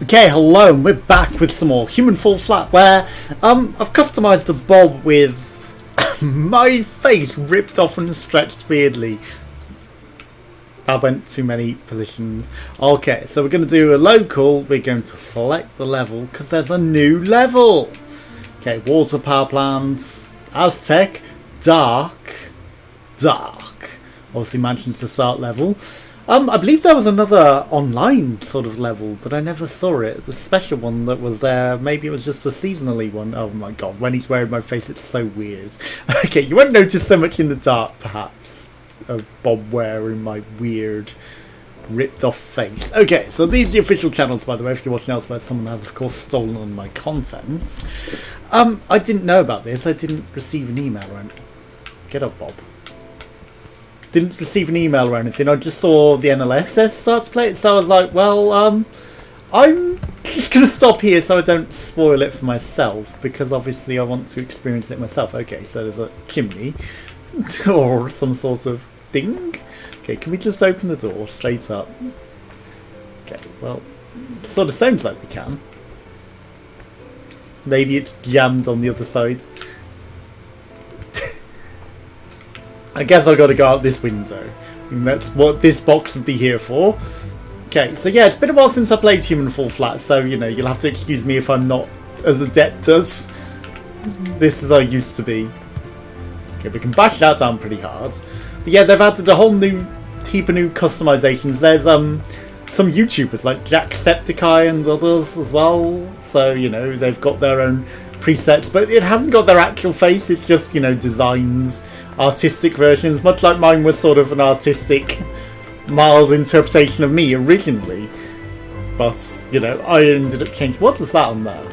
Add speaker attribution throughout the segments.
Speaker 1: Okay, hello, and we're back with some more Human Fall Flat, where I've customised a bob with my face ripped off and stretched weirdly. That went too many positions. Okay, so we're going to do a local. We're going to select the level because there's a new level. Okay, water power plants, Aztec, dark. Obviously mentions the start level. I believe there was another online sort of level, but I never saw it. The special one that was there, maybe it was just a seasonally one. Oh my god, when he's wearing my face, it's so weird. Okay, you won't notice so much in the dark, perhaps, of Bob wearing my weird, ripped off face. Okay, so these are the official channels, by the way. If you're watching elsewhere, someone has, of course, stolen my content. I didn't know about this. I didn't receive an email or anything. Get up, Bob. Didn't receive an email or anything. I just saw the NLS says start to play it, so I was like, well, I'm just going to stop here so I don't spoil it for myself, because obviously I want to experience it myself. Okay, so there's a chimney or some sort of thing. Okay, can we just open the door straight up? Okay, well, sort of sounds like we can. Maybe it's jammed on the other side. I guess I've got to go out this window. And that's what this box would be here for. Okay, so yeah, it's been a while since I played Human Fall Flat, so, you know, you'll have to excuse me if I'm not as adept as this as I used to be. Okay, we can bash that down pretty hard. But yeah, they've added a whole new heap of new customizations. There's some YouTubers like Jacksepticeye and others as well. So, you know, they've got their own presets, but it hasn't got their actual face. It's just, you know, designs, artistic versions, much like mine was sort of an artistic, mild interpretation of me originally. But, you know, I ended up changing. What was that on there?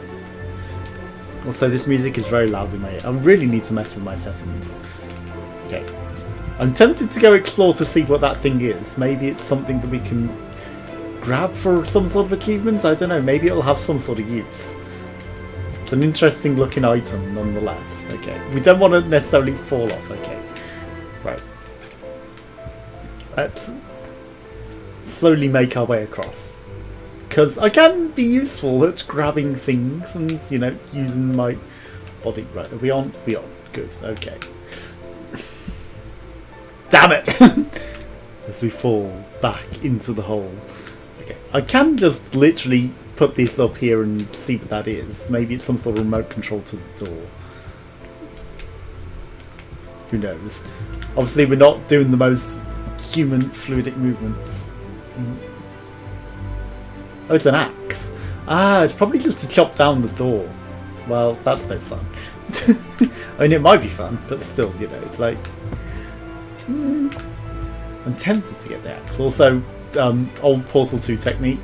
Speaker 1: Also, this music is very loud in my ear. I really need to mess with my settings. Okay. I'm tempted to go explore to see what that thing is. Maybe it's something that we can grab for some sort of achievement. I don't know. Maybe it'll have some sort of use. It's an interesting looking item nonetheless. Okay. We don't want to necessarily fall off. Okay. Right. Let's slowly make our way across. Because I can be useful at grabbing things and, you know, using my body. Right. Are we on? We're on. Good. Okay. Damn it! As we fall back into the hole. Okay. I can just literally put this up here and see what that is. Maybe it's some sort of remote control to the door. Who knows? Obviously we're not doing the most human fluidic movements. Oh, it's an axe. Ah, it's probably just to chop down the door. Well, that's no fun. I mean, it might be fun, but still, you know, it's like... I'm tempted to get the axe. Also, old Portal 2 technique,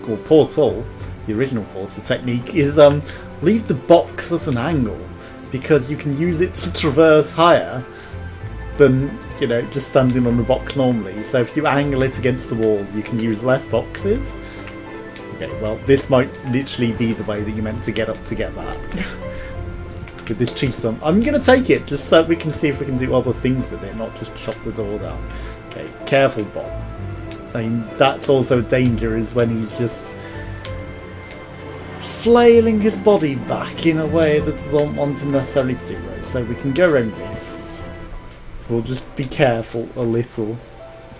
Speaker 1: or Portal, the original Portal technique, is leave the box at an angle, because you can use it to traverse higher than, you know, just standing on the box normally. So if you angle it against the wall, you can use less boxes. Okay, well, this might literally be the way that you're meant to get up to get that. With this tree stump. I'm going to take it, just so we can see if we can do other things with it, not just chop the door down. Okay, careful, Bob. I mean, that's also a danger, is when he's just flailing his body back in a way that doesn't want him necessarily to do, right? So we can go around this. We'll just be careful a little.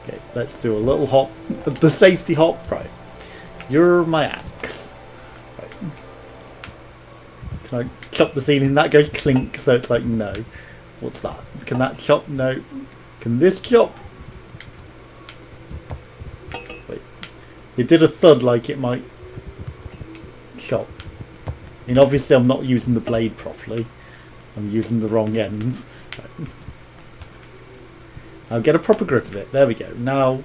Speaker 1: Okay, let's do a little hop. The safety hop, right. You're my axe. Right. Can I chop the ceiling? That goes clink, so it's like, no. What's that? Can that chop? No. Can this chop? Wait. It did a thud like it might chop. I mean, obviously I'm not using the blade properly. I'm using the wrong ends. Right. I'll get a proper grip of it. There we go. Now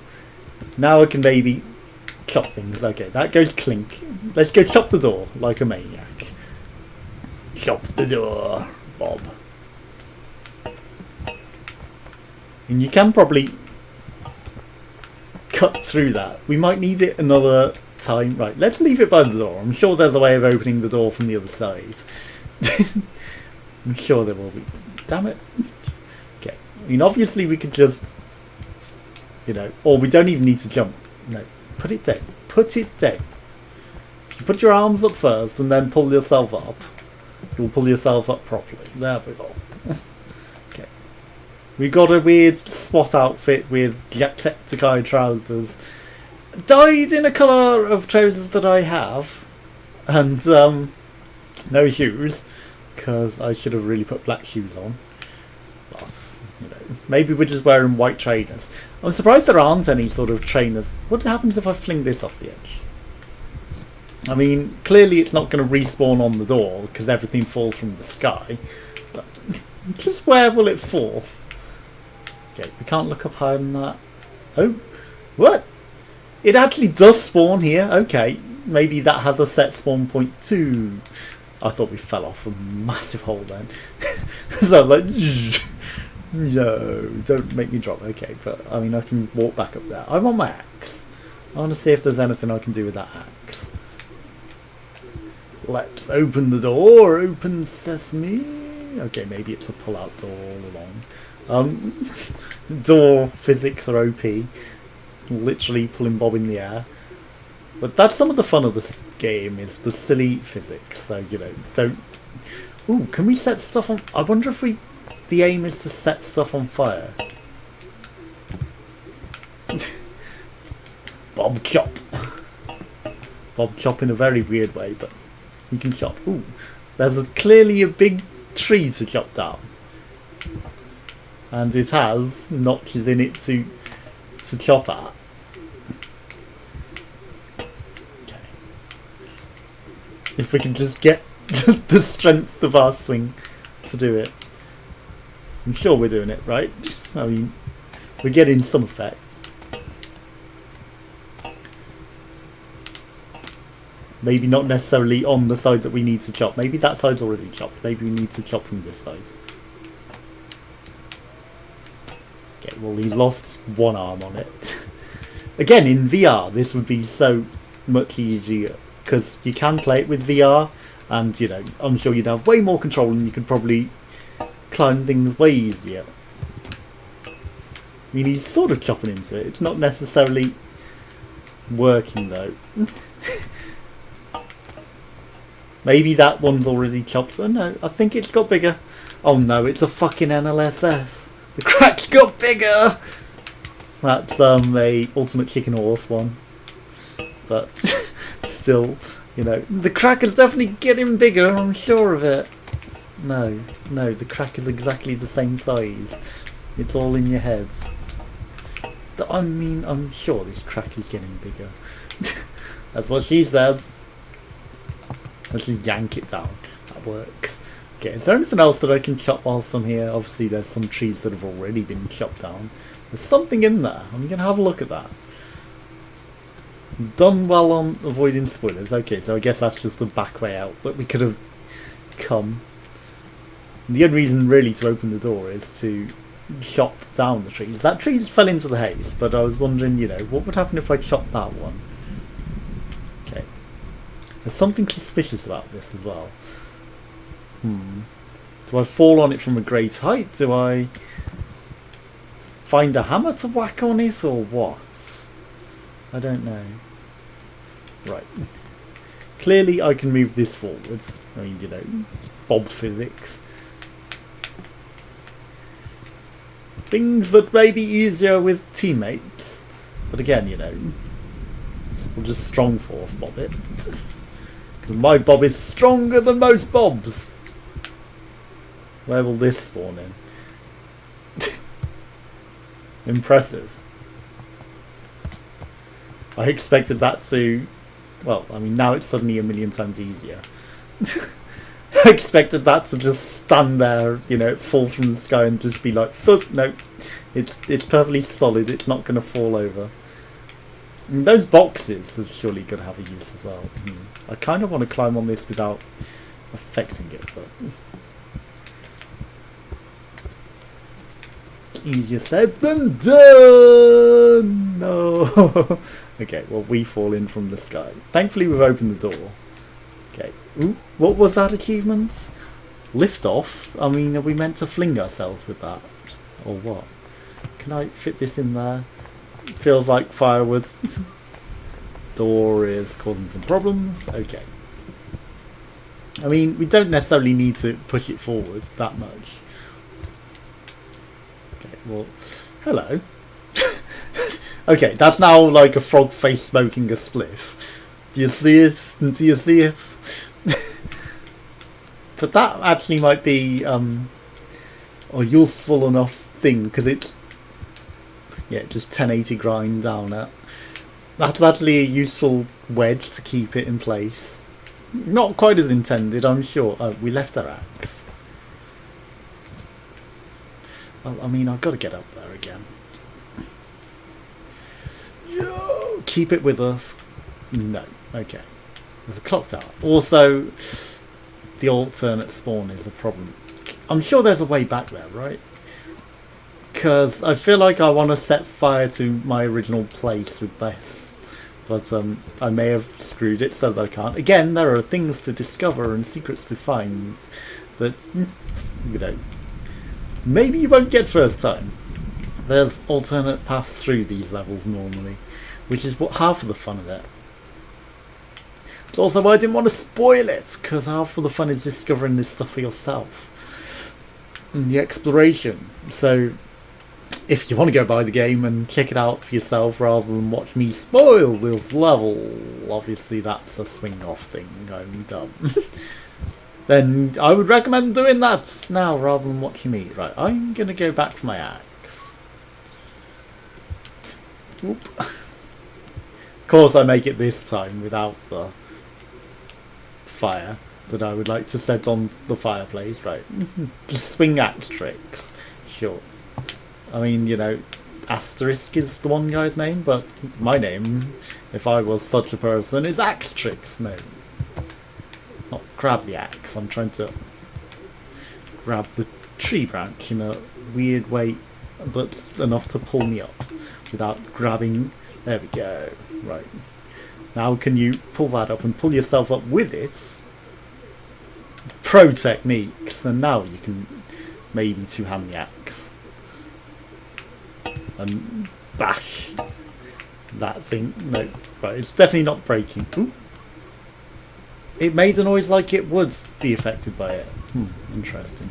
Speaker 1: I can maybe chop things. Okay, that goes clink. Let's go chop the door like a maniac. Chop the door, Bob. And you can probably cut through that. We might need it another time. Right, let's leave it by the door. I'm sure there's a way of opening the door from the other side. I'm sure there will be. Damn it. Okay. I mean, obviously we could just, you know, or we don't even need to jump. No. Put it down. Put it down. If you put your arms up first and then pull yourself up, you'll pull yourself up properly. There we go. Okay. We got a weird SWAT outfit with Jacksepticeye trousers. Dyed in a colour of trousers that I have. And no shoes. Because I should have really put black shoes on. But, you know, maybe we're just wearing white trainers. I'm surprised there aren't any sort of trainers. What happens if I fling this off the edge? I mean, clearly it's not going to respawn on the door because everything falls from the sky. But just where will it fall? Okay, we can't look up higher than that. Oh, what? It actually does spawn here. Okay, maybe that has a set spawn point too. I thought we fell off a massive hole then. So I'm like, no, don't make me drop. Okay, but I mean, I can walk back up there. I want my axe. I want to see if there's anything I can do with that axe. Let's open the door. Open sesame. Okay, maybe it's a pull-out door all along. Door physics are OP. Literally pulling Bob in the air. But that's some of the fun of this game, is the silly physics. So, you know, don't... Ooh, can we set stuff on... I wonder if we... The aim is to set stuff on fire. Bob chop. Bob chop in a very weird way, but he can chop. Ooh, there's clearly a big tree to chop down. And it has notches in it to chop at. Okay. If we can just get the strength of our swing to do it. I'm sure we're doing it, right? I mean, we're getting some effects. Maybe not necessarily on the side that we need to chop. Maybe that side's already chopped. Maybe we need to chop from this side. Okay, well, he's lost one arm on it. Again, in VR, this would be so much easier. Because you can play it with VR. And, you know, I'm sure you'd have way more control and you could probably climb things way easier. I mean, he's sort of chopping into it. It's not necessarily working, though. Maybe that one's already chopped. Oh no, I think it's got bigger. Oh no, it's a fucking NLSS. The crack's got bigger! That's a Ultimate Chicken Horse one. But still, you know, the crack is definitely getting bigger, I'm sure of it. No, the crack is exactly the same size. It's all in your heads. I mean, I'm sure this crack is getting bigger. That's what she says. Let's just yank it down. That works. Okay, is there anything else that I can chop whilst I'm here? Obviously there's some trees that have already been chopped down. There's something in there. I'm going to have a look at that. Done well on avoiding spoilers. Okay, so I guess that's just the back way out that we could have come. The only reason really to open the door is to chop down the trees. That tree just fell into the haze, but I was wondering, you know, what would happen if I chopped that one? Okay. There's something suspicious about this as well. Do I fall on it from a great height? Do I find a hammer to whack on it, or what? I don't know. Right. Clearly I can move this forwards. I mean, you know, Bob physics. Things that may be easier with teammates. But again, you know, we'll just strong force Bob it. Because my Bob is stronger than most Bobs. Where will this spawn in? Impressive. I expected that to... Well, I mean, now it's suddenly a million times easier. I expected that to just stand there, you know, fall from the sky and just be like, thud. No, it's perfectly solid. It's not going to fall over. And those boxes are surely going to have a use as well. I kind of want to climb on this without affecting it, but easier said than done. No. Okay, well, we fall in from the sky. Thankfully, we've opened the door. Okay. Ooh, what was that achievement? Lift off? I mean, are we meant to fling ourselves with that? Or what? Can I fit this in there? It feels like firewood. door is causing some problems. Okay. I mean, we don't necessarily need to push it forwards that much. Okay, well, hello. Okay, that's now like a frog face smoking a spliff. Do you see it? Do you see it? But that actually might be a useful enough thing, because it's, yeah, just 1080 grind down it. That's actually a useful wedge to keep it in place. Not quite as intended, I'm sure. Oh, we left our axe. Well, I mean, I've got to get up there again. Yo, keep it with us. No. Okay. There's a clock tower. Also, the alternate spawn is a problem. I'm sure there's a way back there, right? Because I feel like I want to set fire to my original place with this. But I may have screwed it so that I can't. Again, there are things to discover and secrets to find that, you know, maybe you won't get first time. There's alternate paths through these levels normally, which is what half of the fun of it. It's also why I didn't want to spoil it, because half of the fun is discovering this stuff for yourself. And the exploration. So, if you want to go buy the game and check it out for yourself rather than watch me spoil this level, obviously that's a swing off thing, I'm dumb. Then I would recommend doing that now rather than watching me. Right, I'm going to go back for my axe. Whoop. Of course I make it this time without the fire that I would like to set on the fireplace, right? Just swing axe tricks, sure. I mean, you know, Asterisk is the one guy's name, but my name, if I was such a person, is Axe Tricks. No. Not grab the axe. I'm trying to grab the tree branch in a weird way that's enough to pull me up without grabbing. There we go. Right. Now can you pull that up and pull yourself up with it? Pro techniques. And now you can maybe two-hand the axe. And bash that thing. No, right, it's definitely not breaking. Ooh. It made a noise like it would be affected by it. Interesting.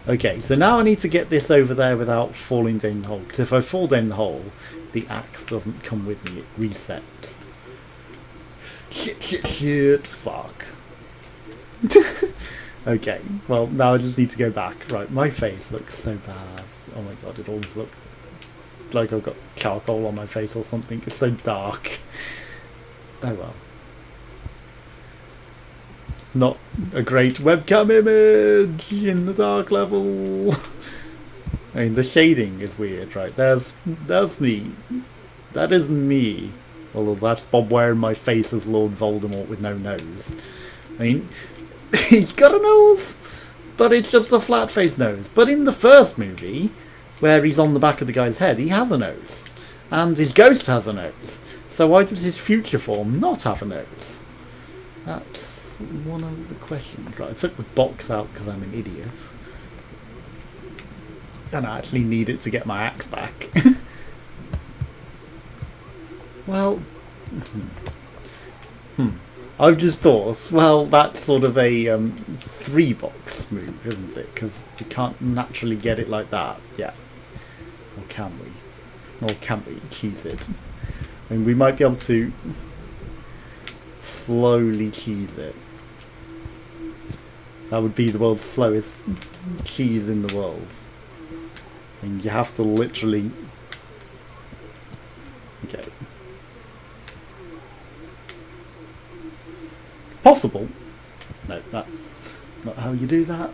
Speaker 1: Okay, so now I need to get this over there without falling down the hole, because if I fall down the hole, the axe doesn't come with me, it resets. Shit, fuck. Okay, well, now I just need to go back. Right, my face looks so bad. Oh my god, it always looks like I've got charcoal on my face or something. It's so dark. Oh well. It's not a great webcam image in the dark level. I mean, the shading is weird, right? There's me. That is me. Although that's Bob wearing my face as Lord Voldemort with no nose. I mean, he's got a nose, but it's just a flat-faced nose. But in the first movie, where he's on the back of the guy's head, he has a nose. And his ghost has a nose. So why does his future form not have a nose? That's one of the questions. Right, I took the box out because I'm an idiot. And I actually need it to get my axe back. Well, I've just thought, well, that's sort of a 3-box move, isn't it? Because you can't naturally get it like that. Yeah. Or can we? Or can we cheese it? I mean, we might be able to slowly cheese it. That would be the world's slowest cheese in the world. I mean, you have to literally... Okay. Possible. No, that's not how you do that.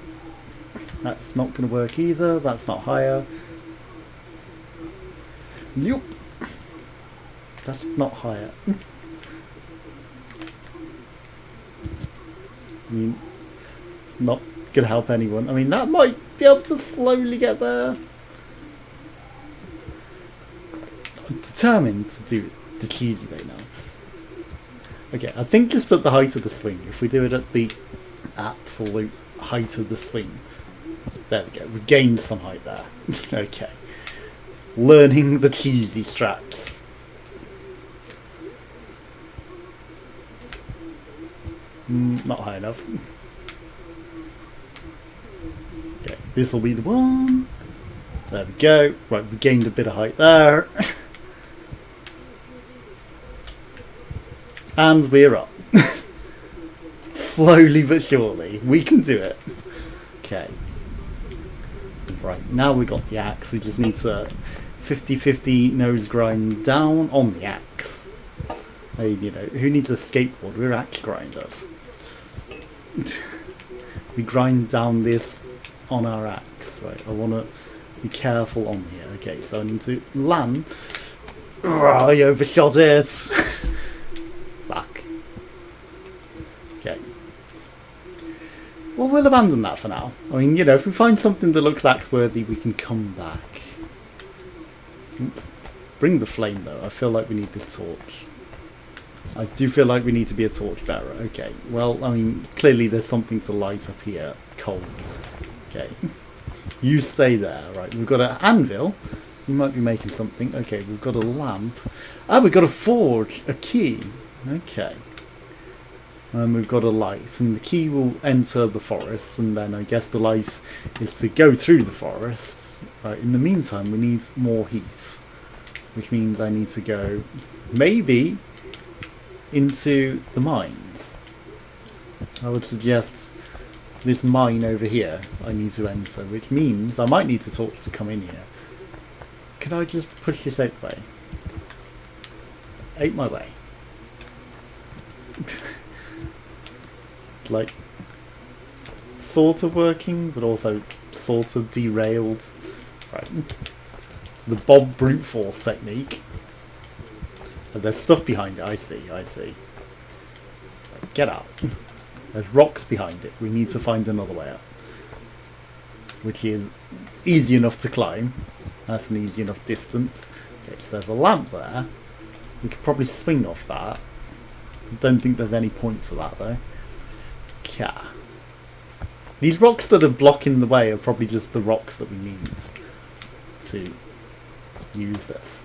Speaker 1: That's not going to work either. That's not higher. Nope. That's not higher. I mean, it's not going to help anyone. I mean, that might be able to slowly get there. I'm determined to do the cheesy way now. Okay, I think just at the height of the swing. If we do it at the absolute height of the swing. There we go. We gained some height there. Okay. Learning the cheesy straps. Not high enough. Okay, this will be the one. There we go. Right, we gained a bit of height there. And we're up. Slowly but surely. We can do it. Okay. Right, now we've got the axe. We just need to 50-50 nose grind down on the axe. Hey, you know, who needs a skateboard? We're axe grinders. We grind down this on our axe. Right, I want to be careful on here. Okay, so I need to land. Oh, I overshot it. Fuck. Okay. Well, we'll abandon that for now. I mean, you know, if we find something that looks axe-worthy, we can come back. Oops. Bring the flame, though. I feel like we need this torch. I do feel like we need to be a torchbearer. Okay, well, I mean, clearly there's something to light up here. Coal. Okay. You stay there. Right, we've got an anvil. We might be making something. Okay, we've got a lamp. Ah, we've got a forge. A key. Okay. And we've got a light. And the key will enter the forest. And then I guess the light is to go through the forests. Right, in the meantime, we need more heat. Which means I need to go, maybe, into the mines. I would suggest this mine over here I need to enter, which means I might need to talk to come in here. Can I just push this out the way? Out my way. Like, sort of working, but also sort of derailed. Right. The Bob brute force technique. There's stuff behind it. I see. Get out. There's rocks behind it. We need to find another way up, which is easy enough to climb. That's an easy enough distance. Okay, so there's a lamp there. We could probably swing off that. I don't think there's any point to that though. Yeah. These rocks that are blocking the way are probably just the rocks that we need to use this.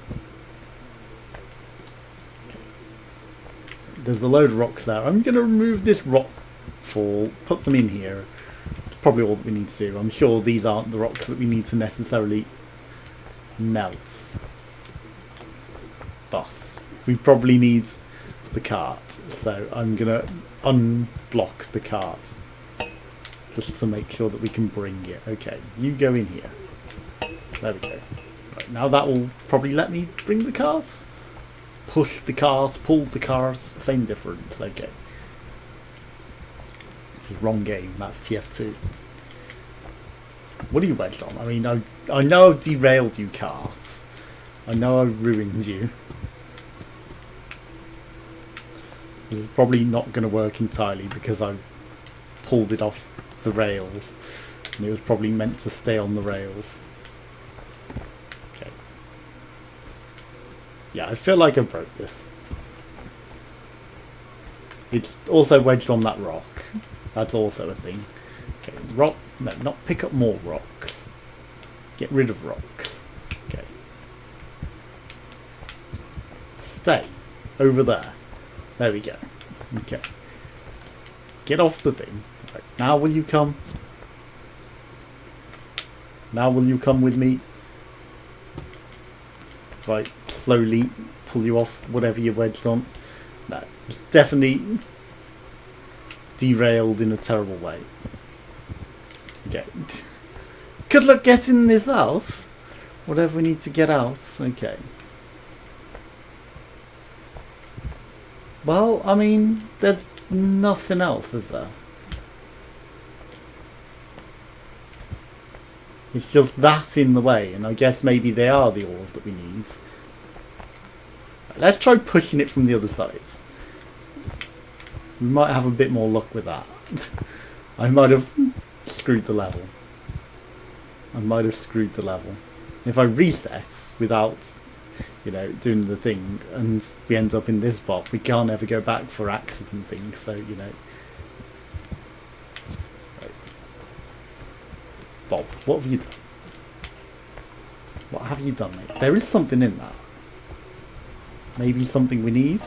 Speaker 1: There's a load of rocks there. I'm going to remove this rock fall, put them in here. It's probably all that we need to do. I'm sure these aren't the rocks that we need to necessarily melt. But we probably need the cart. So I'm going to unblock the cart just to make sure that we can bring it. Okay, you go in here. There we go. Right, now that will probably let me bring the cart. Push the cart, pull the cart, same difference. Okay. This is wrong game. That's TF2. What are you wedged on? I mean, I know I've derailed you, carts. I know I've ruined you. This is probably not going to work entirely because I pulled it off the rails. And it was probably meant to stay on the rails. Okay. Yeah, I feel like I broke this. It's also wedged on that rock. That's also a thing. Okay, rock. No, not pick up more rocks. Get rid of rocks. Okay. Stay. Over there. There we go. Okay. Get off the thing. Right, now will you come? Now will you come with me? If I slowly pull you off whatever you're wedged on. No, it's definitely derailed in a terrible way. Okay. Good luck getting this out. Whatever we need to get out. Okay. Well, I mean, there's nothing else, is there? It's just that in the way, and I guess maybe they are the ores that we need. Let's try pushing it from the other side. We might have a bit more luck with that. I might have screwed the level. If I reset without, you know, doing the thing, and we end up in this spot, we can't ever go back for axes and things, so, you know. Right. Bob, what have you done? What have you done, mate? There is something in that. Maybe something we need.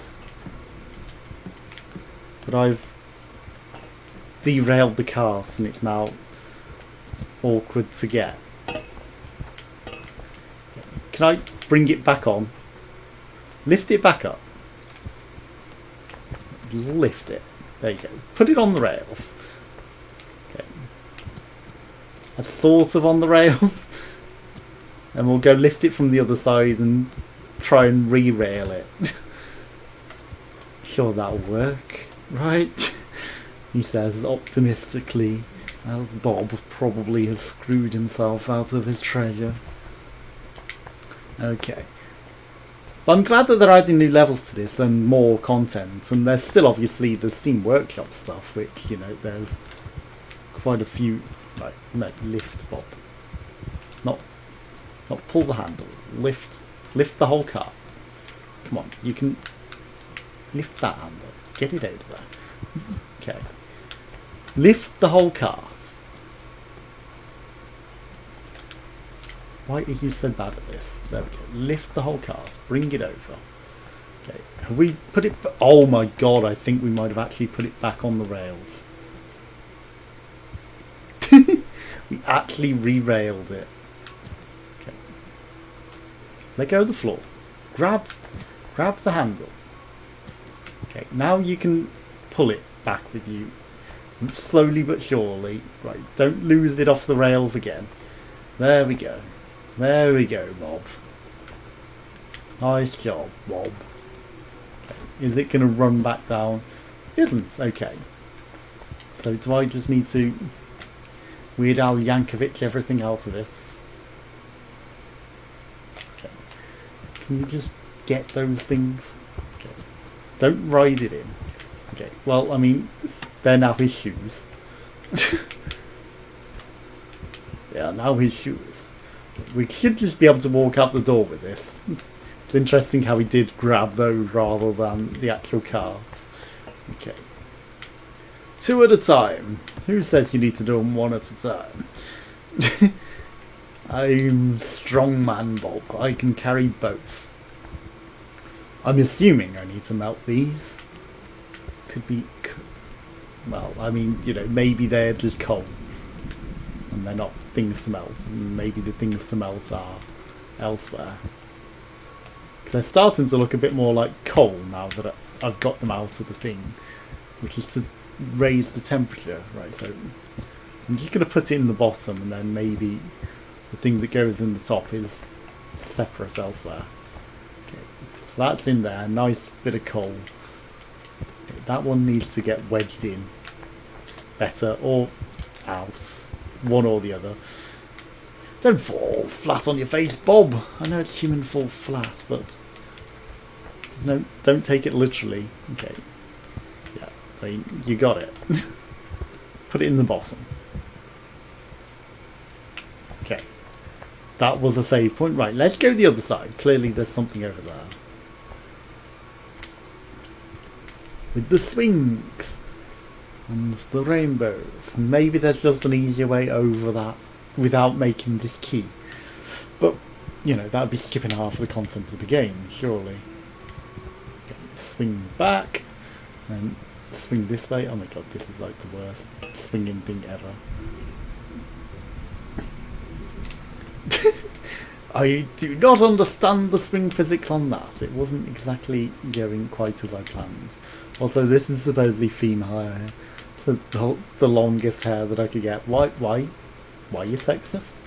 Speaker 1: But I've derailed the cart and it's now awkward to get. Can I bring it back on? Lift it back up. Just lift it. There you go. Put it on the rails. Okay. That's sort of on the rails. And we'll go lift it from the other side and try and re-rail it. Sure, that'll work, right? He says optimistically, as Bob probably has screwed himself out of his treasure. Okay. But I'm glad that they're adding new levels to this and more content, and there's still obviously the Steam Workshop stuff, which, you know, there's quite a few. Right, no, lift, Bob. Not pull the handle. Lift the whole car. Come on, you can lift that handle. Get it out of there. Okay. Lift the whole cart. Why are you so bad at this? There we go. Lift the whole cart. Bring it over. Okay. Have we put it... Oh my god, I think we might have actually put it back on the rails. We actually re-railed it. Okay. Let go of the floor. Grab the handle. Okay, now you can pull it back with you. Slowly but surely. Right, don't lose it off the rails again. There we go. There we go, Bob. Nice job, Bob. Okay. Is it going to run back down? It isn't. Okay. So do I just need to Weird Al Yankovic everything out of it? Okay. Can you just get those things? Okay. Don't ride it in. Okay. Well, I mean, they're now his shoes. They are now his shoes. We should just be able to walk out the door with this. It's interesting how he did grab those rather than the actual carts. Okay. 2 at a time. Who says you need to do them 1 at a time? I'm strongman Bob. I can carry both. I'm assuming I need to melt these. Could be... Well, I mean, you know, maybe they're just coal. And they're not things to melt, and maybe the things to melt are elsewhere. Because they're starting to look a bit more like coal now that I've got them out of the thing, which is to raise the temperature. Right, so I'm just going to put it in the bottom, and then maybe the thing that goes in the top is separate elsewhere. Okay, so that's in there, nice bit of coal. Okay, that one needs to get wedged in better, or out. One or the other. Don't fall flat on your face, Bob. I know it's human fall flat, but no, don't take it literally. Okay. Yeah, I mean, you got it. Put it in the bottom. Okay. That was a save point. Right, let's go the other side. Clearly there's something over there. With the swings. And the rainbows. Maybe there's just an easier way over that without making this key. But, you know, that would be skipping half of the content of the game, surely. Okay, swing back. And swing this way. Oh my god, this is like the worst swinging thing ever. I do not understand the swing physics on that. It wasn't exactly going quite as I planned. Also, this is supposedly female hair. So the longest hair that I could get. Why are you sexist?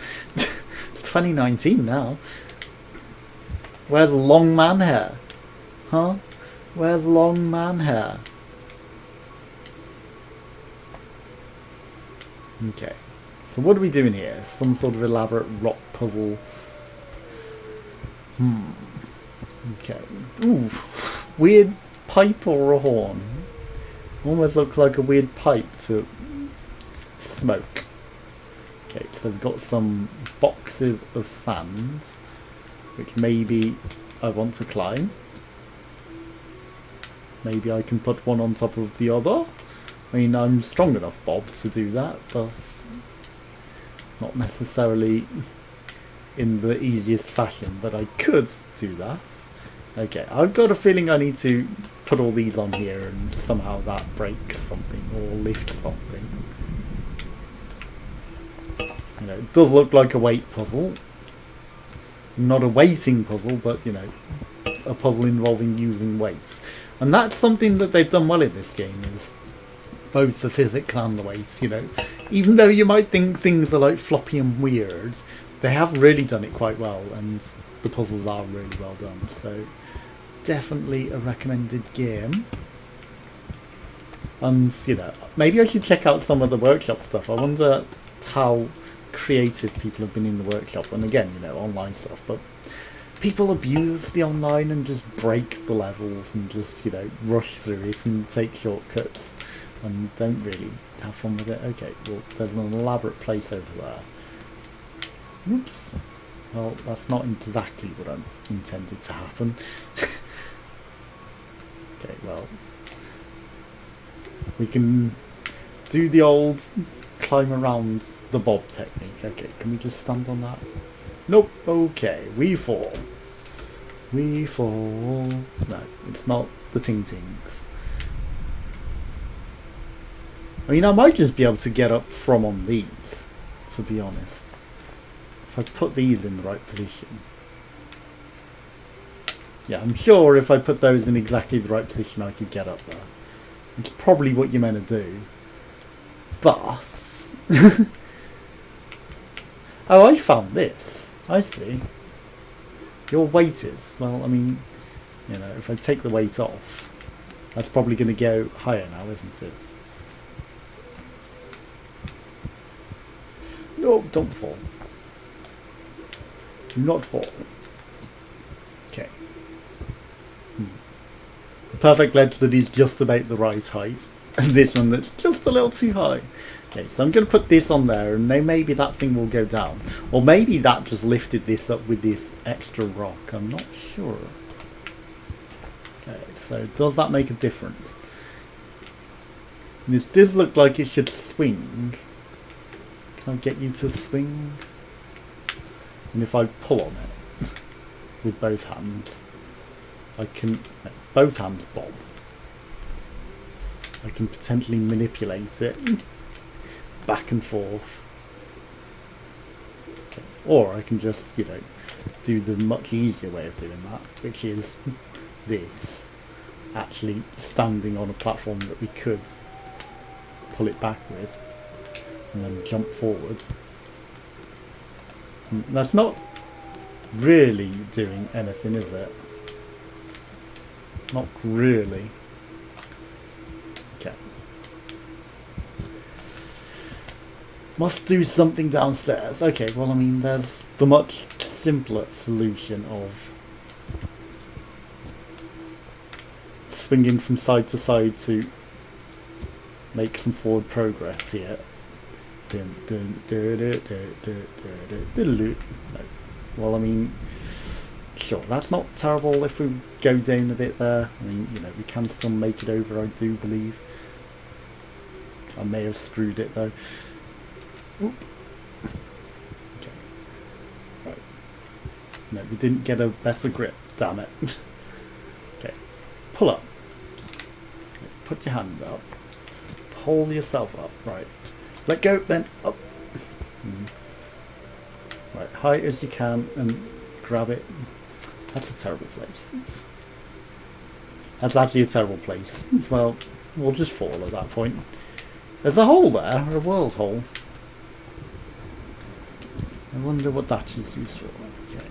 Speaker 1: It's 2019 now. Where's long man hair? Huh? Where's long man hair? Okay. So what are we doing here? Some sort of elaborate rock puzzle. Okay. Ooh. Weird pipe or a horn. Almost looks like a weird pipe to smoke. Okay, so we've got some boxes of sand, which maybe I want to climb. Maybe I can put one on top of the other. I mean, I'm strong enough, Bob, to do that, but not necessarily in the easiest fashion, but I could do that. Okay, I've got a feeling I need to put all these on here and somehow that breaks something or lifts something. You know, it does look like a weight puzzle. Not a weighting puzzle, but, you know, a puzzle involving using weights. And that's something that they've done well in this game, is both the physics and the weights, you know. Even though you might think things are like floppy and weird, they have really done it quite well, and the puzzles are really well done. So definitely a recommended game. And, you know, maybe I should check out some of the workshop stuff. I wonder how creative people have been in the workshop, and again, you know, online stuff, but people abuse the online and just break the levels and just, you know, rush through it and take shortcuts and don't really have fun with it. Okay, well, there's an elaborate place over there. Oops. Well, that's not exactly what I intended to happen. Okay, well, we can do the old climb around the bob technique. Okay, can we just stand on that? Nope. Okay, we fall. We fall. No, it's not the ting-tings. I mean, I might just be able to get up from on these, to be honest. If I put these in the right position. Yeah, I'm sure if I put those in exactly the right position, I could get up there. It's probably what you're meant to do. But... oh, I found this. I see. Your weight is... well, I mean, you know, if I take the weight off, that's probably going to go higher now, isn't it? No, don't fall. Do not fall. Okay. Perfect ledge that is just about the right height. And this one that's just a little too high. Okay, so I'm going to put this on there, and then maybe that thing will go down. Or maybe that just lifted this up with this extra rock. I'm not sure. Okay, so does that make a difference? And this does look like it should swing. Can I get you to swing? And if I pull on it with both hands, I can... both hands bob. I can potentially manipulate it back and forth. Okay. Or I can just, you know, do the much easier way of doing that, which is this. Actually standing on a platform that we could pull it back with and then jump forwards. That's not really doing anything, is it? Not really. Okay. Must do something downstairs. Okay, well, I mean, there's the much simpler solution of swinging from side to side to make some forward progress here. Well, I mean, sure, that's not terrible if we go down a bit there. I mean, you know, we can still make it over, I do believe. I may have screwed it though. Oop. Okay. Right. No, we didn't get a better grip, damn it. Okay. Pull up. Okay. Put your hand up. Pull yourself up. Right. Let go, then up. Right, high as you can and grab it. That's a terrible place. That's actually a terrible place. Well, we'll just fall at that point. There's a hole there, a world hole. I wonder what that is used for. Okay.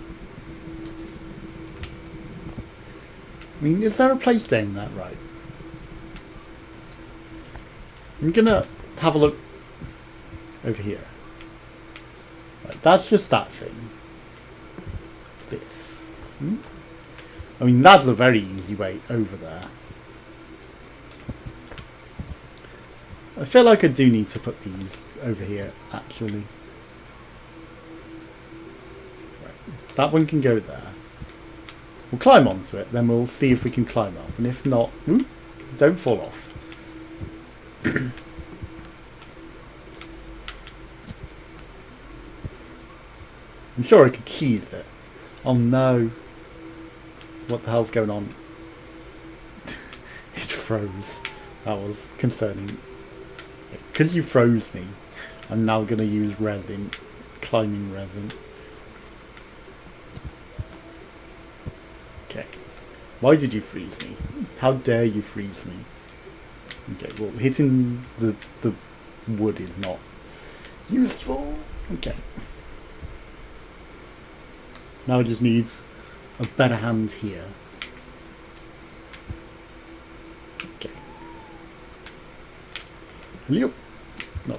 Speaker 1: I mean, is there a place down that right? I'm gonna have a look over here. Right, that's just that thing. What's this? I mean, that's a very easy way over there. I feel like I do need to put these over here, actually. Right, that one can go there. We'll climb onto it, then we'll see if we can climb up. And if not, don't fall off. I'm sure I could cheese it. Oh no. What the hell's going on? froze. That was concerning. Because you froze me, I'm now going to use resin, climbing resin. Okay. Why did you freeze me? How dare you freeze me? Okay, well, hitting the wood is not useful. Okay. Now it just needs a better hand here. Okay. Hello. No.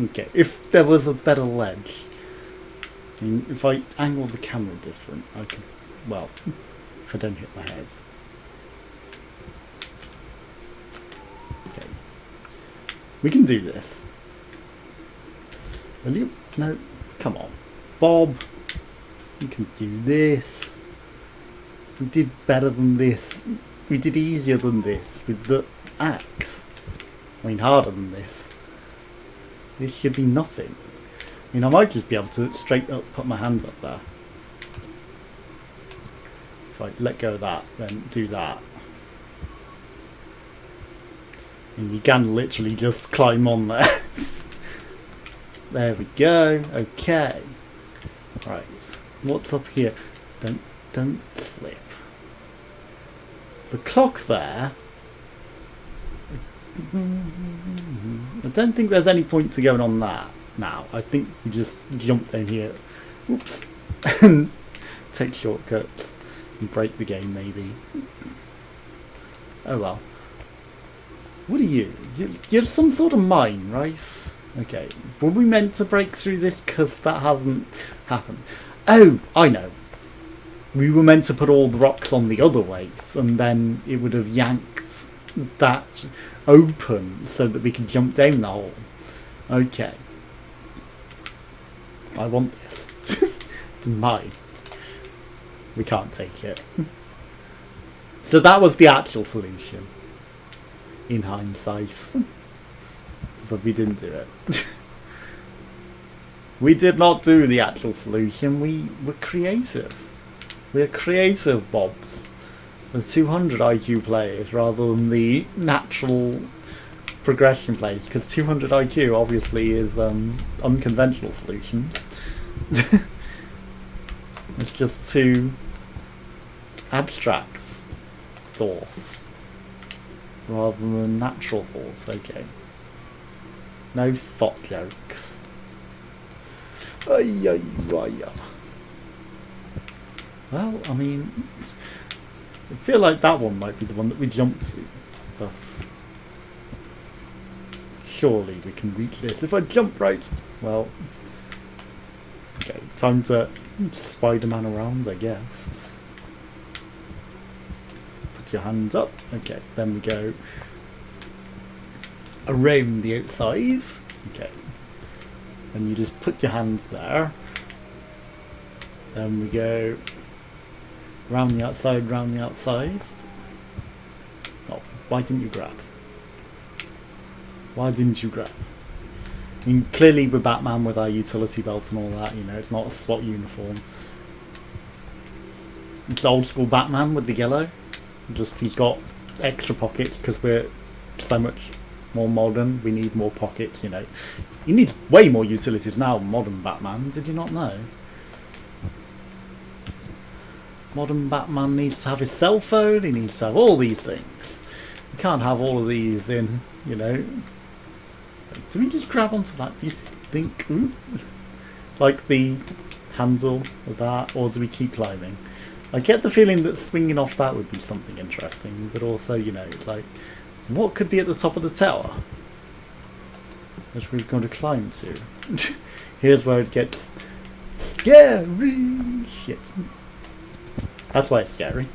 Speaker 1: Okay, if there was a better ledge, I mean, if I angle the camera different, I could, well, if I don't hit my heads. Okay. We can do this. Hello. No, come on. Bob. We can do this. We did better than this. We did easier than this with the axe. I mean, harder than this. This should be nothing. I mean, I might just be able to straight up put my hands up there. If I let go of that, then do that. And you can literally just climb on there. There we go. Okay. Right. What's up here? Don't slip. The clock there. I don't think there's any point to going on that now. I think we just jump down here. Oops. And take shortcuts and break the game maybe. Oh well. What are you? You're some sort of mine, right? Okay. Were we meant to break through this? Because that hasn't happened. Oh, I know. We were meant to put all the rocks on the other ways, and then it would have yanked that open so that we could jump down the hole. Okay. I want this. It's mine. We can't take it. So that was the actual solution. In hindsight. But we didn't do it. We did not do the actual solution. We were creative. We're creative Bobs. The 200 IQ players rather than the natural progression players, because 200 IQ obviously is unconventional solutions. It's just too abstract thoughts rather than natural thoughts. Okay. No thought jokes. Ay, ay, ay, ay. Well, I mean, I feel like that one might be the one that we jumped to, but surely we can reach this if I jump right. Well, okay, time to Spider-Man around, I guess. Put your hands up. Okay, then we go around the outside. Okay, then you just put your hands there. Then we go round the outside, round the outside. Oh, why didn't you grab? Why didn't you grab? I mean, clearly we're Batman with our utility belt and all that, you know, it's not a SWAT uniform. It's old school Batman with the yellow. Just he's got extra pockets because we're so much more modern. We need more pockets, you know. He needs way more utilities now, modern Batman. Did you not know? Modern Batman needs to have his cell phone, he needs to have all these things. You can't have all of these in, you know. Do we just grab onto that, do you think? Ooh, like the handle of that, or do we keep climbing? I get the feeling that swinging off that would be something interesting, but also, you know, it's like, what could be at the top of the tower? Which we're going to climb to. Here's where it gets scary shit. That's why it's scary,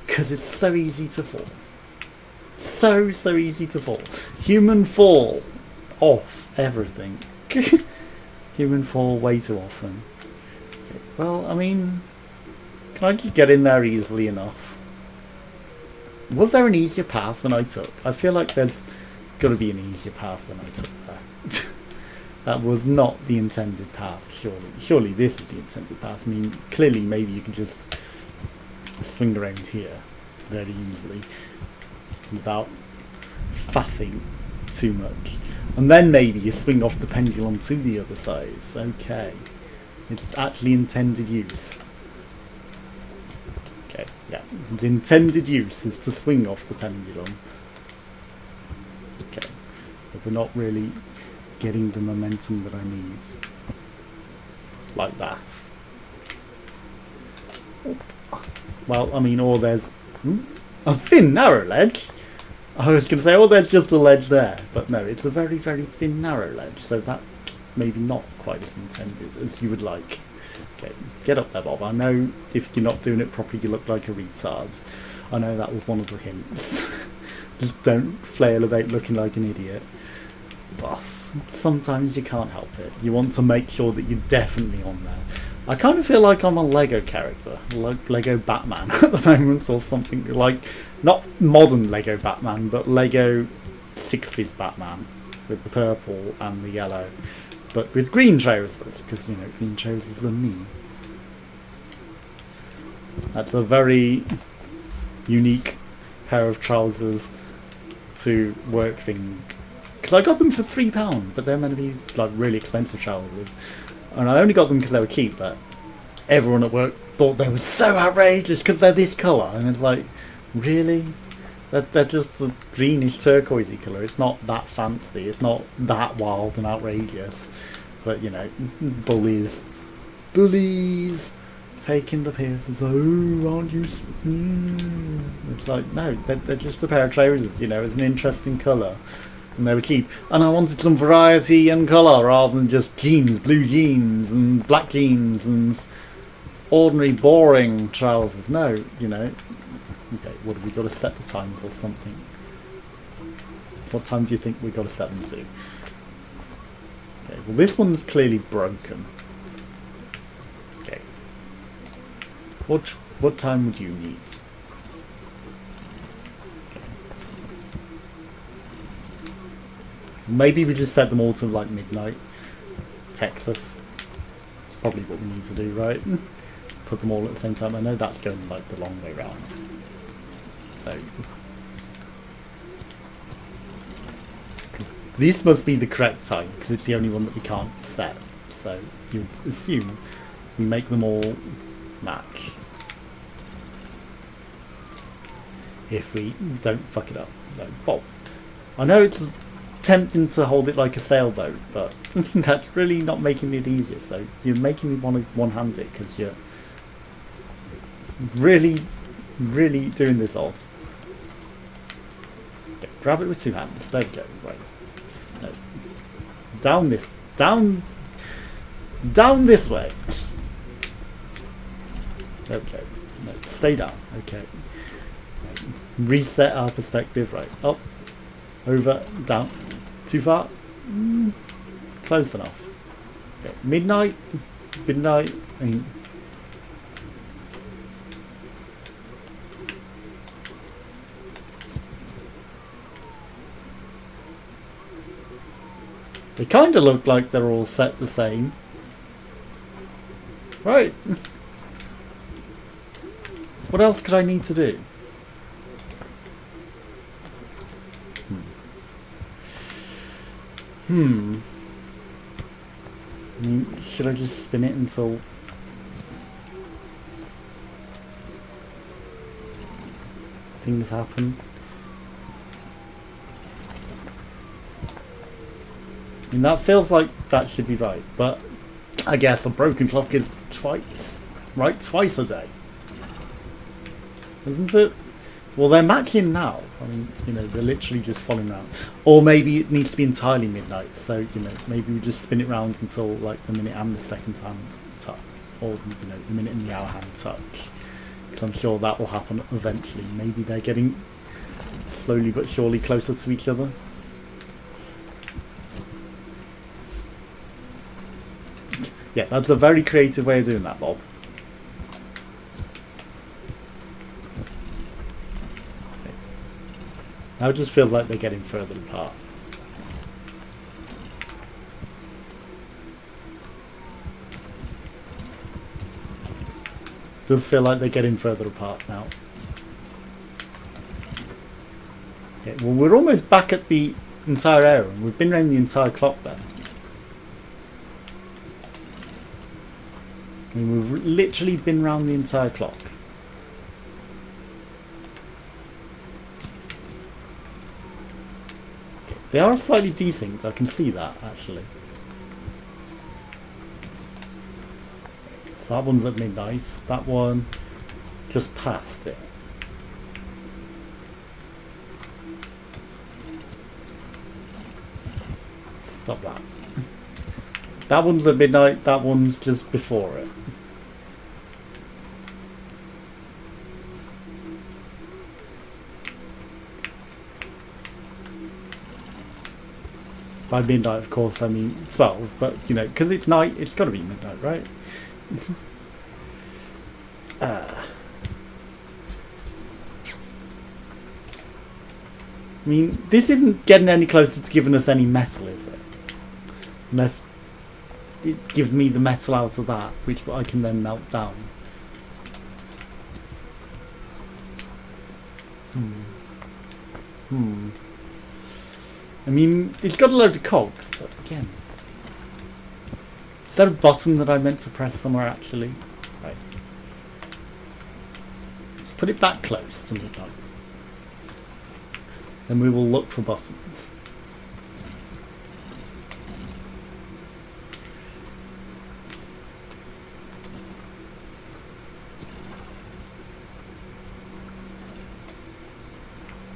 Speaker 1: because it's so easy to fall. So easy to fall. Human fall off everything. Human fall way too often. Okay, well, I mean, can I just get in there easily enough? Was there an easier path than I took? I feel like there's got to be an easier path than I took there. That was not the intended path, surely. Surely this is the intended path. I mean, clearly maybe you can just swing around here very easily without faffing too much. And then maybe you swing off the pendulum to the other sides. Okay. It's actually intended use. Okay, yeah. The intended use is to swing off the pendulum. Okay. But we're not really getting the momentum that I need. Like that. Well, I mean, or there's a thin, narrow ledge. I was going to say, oh, there's just a ledge there. But no, it's a very, very thin, narrow ledge. So that maybe not quite as intended as you would like. Okay, get up there, Bob. I know if you're not doing it properly, you look like a retard. I know that was one of the hints. Just don't flail about looking like an idiot. But sometimes you can't help it. You want to make sure that you're definitely on there. I kind of feel like I'm a Lego character, like Lego Batman at the moment, or something like, not modern Lego Batman, but Lego 60s Batman with the purple and the yellow, but with green trousers, because, you know, green trousers are me. That's a very unique pair of trousers to work thing, because I got them for £3, but they're meant to be like really expensive trousers. And I only got them because they were cheap, but everyone at work thought they were so outrageous because they're this colour. And it's like, really? They're just a greenish turquoisey colour. It's not that fancy. It's not that wild and outrageous. But, you know, bullies. Bullies! Taking the piss. It's like, oh, aren't you... It's like, no, they're just a pair of trousers, you know. It's an interesting colour. And they were cheap, and I wanted some variety and colour rather than just jeans, blue jeans and black jeans and ordinary boring trousers. No, you know. Okay, what have we got to set the times or something? What time do you think we got to set them to? Okay, well this one's clearly broken. Okay. What time would you need? Maybe we just set them all to like midnight, Texas. It's probably what we need to do, right? Put them all at the same time. I know that's going like the long way round. So, because this must be the correct time, because it's the only one that we can't set. So you assume we make them all match. If we don't fuck it up, no. Well, I know it's tempting to hold it like a sailboat, but that's really not making it easier. So you're making me want to one-hand it because you're really doing this odds. Okay, grab it with two hands. There we go. Right. No. Down this way. Okay. No, stay down. Okay. Reset our perspective. Right. Up. Over. Down. Too far? Close enough. Okay. Midnight. I mean, they kind of look like they're all set the same. Right. What else could I need to do? I mean, should I just spin it until things happen? I mean, that feels like that should be right, but I guess a broken clock is twice a day, isn't it? Well, they're matching now. I mean, you know, they're literally just following around. Or maybe it needs to be entirely midnight. So, you know, maybe we just spin it round until like the minute and the second hand touch, or you know, the minute and the hour hand touch. Because I'm sure that will happen eventually. Maybe they're getting slowly but surely closer to each other. Yeah, that's a very creative way of doing that, Bob. Now it just feels like they're getting further apart. Does feel like they're getting further apart now. Okay, well, we're almost back at the entire area. We've been around the entire clock then. I mean, we've literally been around the entire clock. Okay, they are slightly desynced, I can see that actually. So that one's at midnight, that one just past it. Stop that. That one's at midnight, that one's just before it. By midnight, of course, I mean 12, but, you know, because it's night, it's got to be midnight, right? I mean, this isn't getting any closer to giving us any metal, is it? Unless it gives me the metal out of that, which I can then melt down. I mean, it's got a load of cogs, but again... Is that a button that I meant to press somewhere actually? Right. Let's put it back close to midnight. Then we will look for buttons.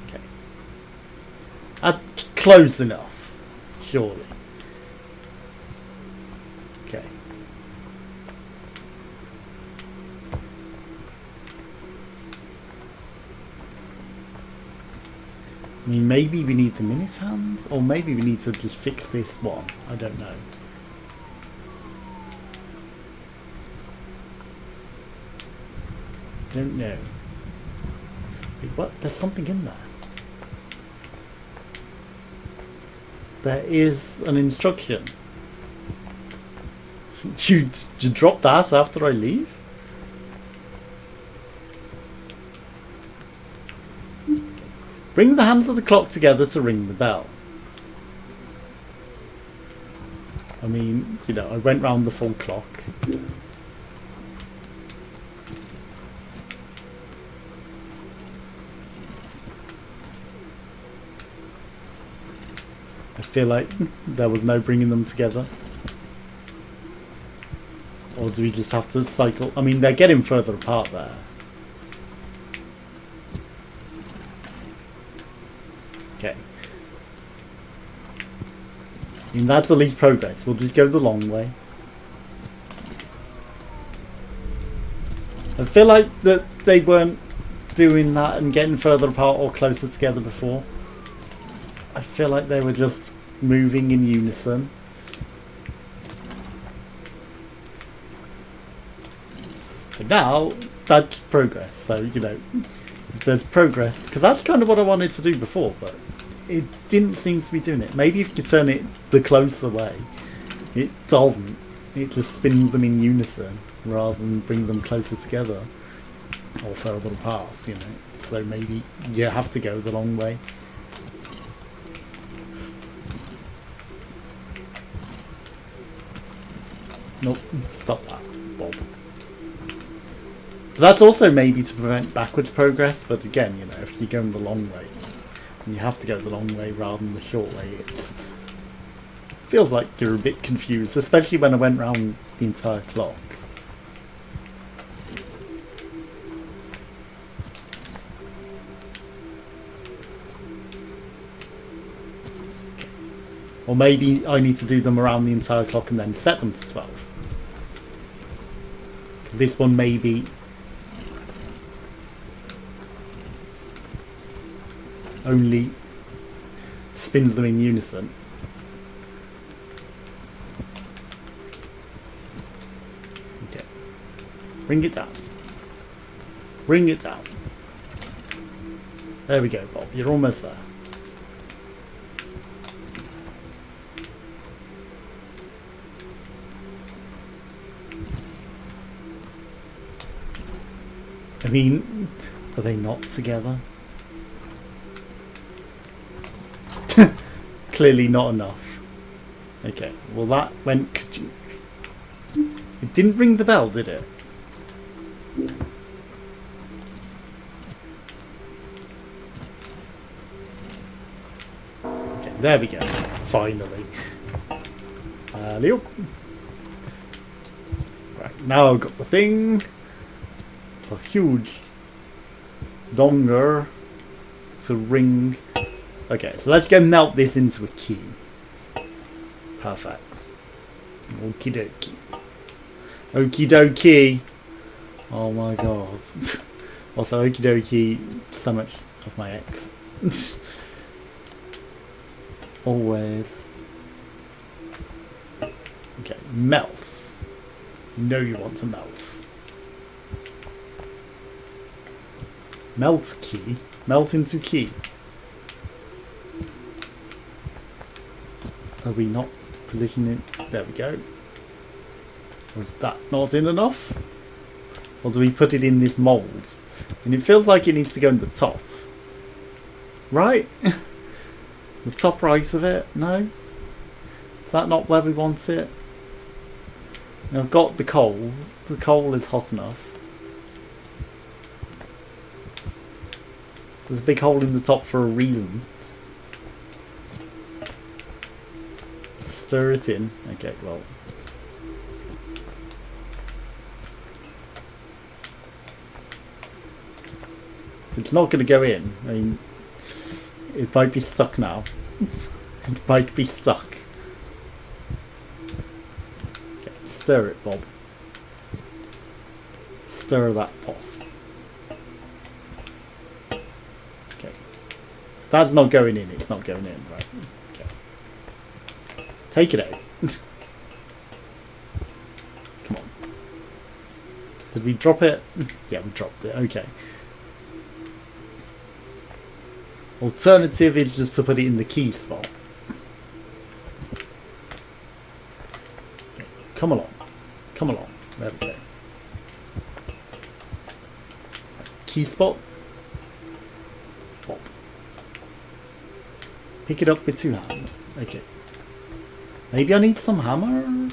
Speaker 1: Okay. Close enough, surely. Okay. I mean, maybe we need the minute hands, or maybe we need to just fix this one. I don't know. I don't know. Wait, what? There's something in there. There is an instruction. You drop that after I leave? Bring the hands of the clock together to ring the bell. I mean, you know, I went round the full clock. I feel like there was no bringing them together. Or do we just have to cycle? I mean, they're getting further apart there. Okay. I mean, that's at least progress. We'll just go the long way. I feel like that they weren't doing that and getting further apart or closer together before. I feel like they were just moving in unison. But now, that's progress. So, you know, if there's progress, because that's kind of what I wanted to do before, but it didn't seem to be doing it. Maybe if you could turn it the closer way. It doesn't. It just spins them in unison rather than bring them closer together or further apart, you know. So maybe you have to go the long way. Nope, stop that, Bob. But that's also maybe to prevent backwards progress, but again, you know, if you're going the long way, and you have to go the long way rather than the short way, it feels like you're a bit confused, especially when I went round the entire clock. Or maybe I need to do them around the entire clock and then set them to 12. Because this one maybe only spins them in unison. Okay. Bring it down. Bring it down. There we go, Bob. You're almost there. I mean, are they not together? clearly not enough. Okay, well that went... It didn't ring the bell, did it? Okay, there we go. Finally. Leo. Right, now I've got the thing. It's a huge donger. It's a ring. Okay, so let's go melt this into a key. Perfect. Okie dokie. Okie dokie. Oh my god. Also, okie dokie, so much of my ex. Always. Okay, melts. You know you want to melt. Melt key. Melt into key. Are we not positioning it? There we go. Was that not in enough? Or do we put it in this mould? And it feels like it needs to go in the top. Right? The top right of it? No? Is that not where we want it? And I've got the coal. The coal is hot enough. There's a big hole in the top for a reason. Stir it in. Okay, well. It's not going to go in. I mean, it might be stuck now. It might be stuck. Okay, stir it, Bob. Stir that pot. Okay. If that's not going in, it's not going in, right? Okay. Take it out. Come on. Did we drop it? Yeah, we dropped it. Okay. Alternative is just to put it in the key spot. Okay, come along. Come along. There we go. Key spot. Pop. Pick it up with two hands. Okay. Maybe I need some hammer?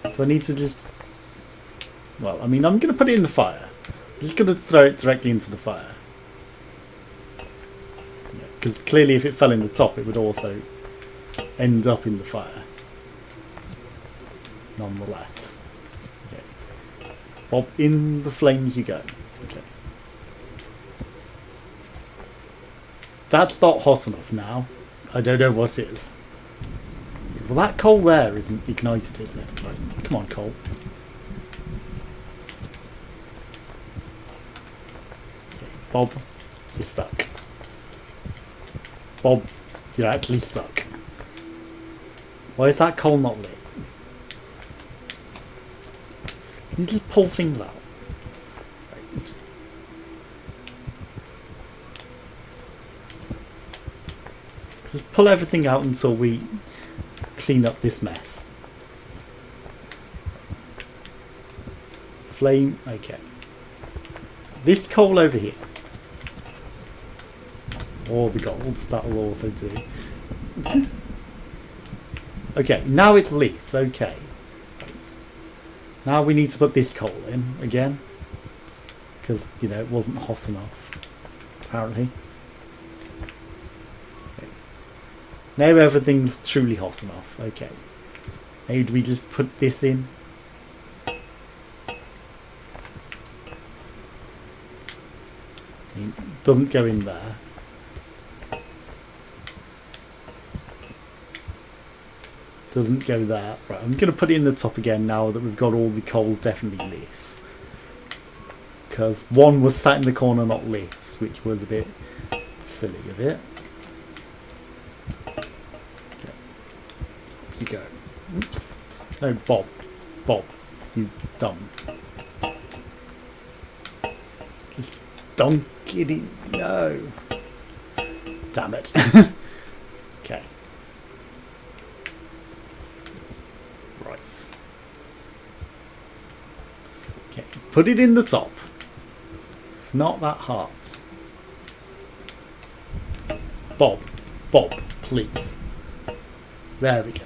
Speaker 1: Do I need to just... Well, I mean, I'm going to put it in the fire. I'm just going to throw it directly into the fire. Because clearly if it fell in the top, it would also end up in the fire. Nonetheless. Okay. Bob, in the flames you go. Okay. That's not hot enough now. I don't know what is. Well, that coal there isn't ignited, isn't it? Right. Come on, coal. Bob, you're stuck. Bob, you're actually stuck. Why is that coal not lit? Can you just pull things out? Right. Just pull everything out until we clean up this mess. Flame, okay. This coal over here. Or the golds, that will also do. Okay, now it's lit, okay. Now we need to put this coal in again. Because, you know, it wasn't hot enough. Apparently. Okay. Now everything's truly hot enough, okay. Maybe we just put this in. It doesn't go in there. Doesn't go there. Right, I'm going to put it in the top again now that we've got all the coals definitely lit. Because one was sat in the corner not lit, which was a bit silly of it. Okay. You go. Oops. No, Bob. Bob. You dumb. Just dunk it in. No. Damn it. Okay. Right. Okay. Put it in the top. It's not that hard. Bob. Bob, please. There we go.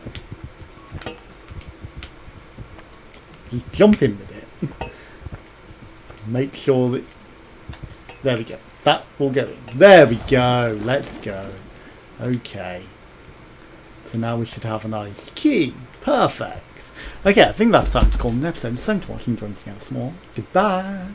Speaker 1: Just jump in with it. Make sure that... There we go. That will go in. There we go. Let's go. Okay. So now we should have a nice key. Perfect. Okay, I think that's time to call an episode. Thanks for watching. Join us again tomorrow. Goodbye.